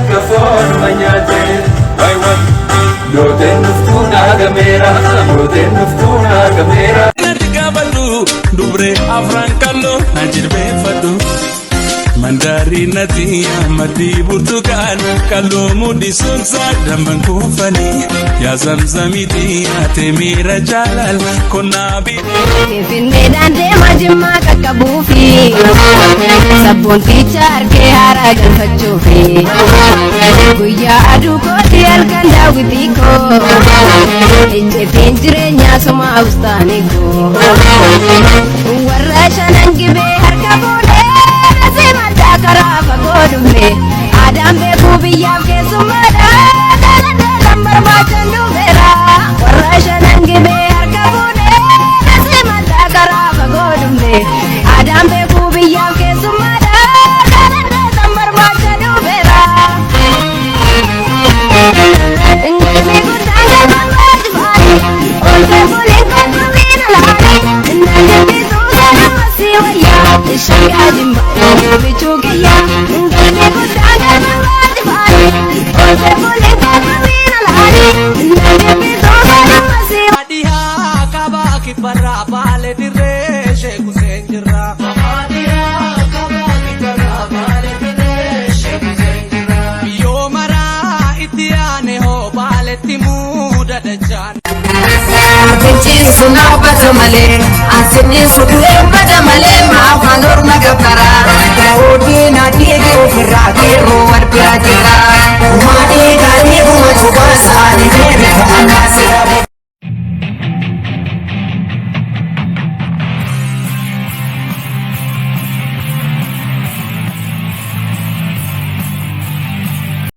كفون منياتي ويوان لوتين نفتونا كاميرا لوتين نفتونا كاميرا نرقبلو دبري أفران كالو نجر بيفدو Mandarina tiya madi burtukan kalau mudi sunsa damban kufani ya zamzami tiya temira jalal konabi finne dande majma kakabufi sabun tichar ke haragan fachufi guya adu ko tial kanda witiko inje pinjrenya suma ustani ko warasha nangibe harkabule Karafa godumne adam be kubiyam ke sumada dalane lambar machandu vera warasha nangi be harkabune nasimata karafa godumne adam be kubiyam ke sumada dalane lambar machandu vera ingme gudanga manwajbani onse bole kodumina lani nange be dosana masiwaya shayajim bichugiya ingme gudanga manwajbani onse bole kodumina lani nange be dosana masiwaya adiha kaba ki parra bale dire sheikh senjira adiha kaba ki parra bale dire sheikh senjira yo mara itiane ho bale timuda dajan Asinci suna bata male, asinci su duwe bata male, ma fanor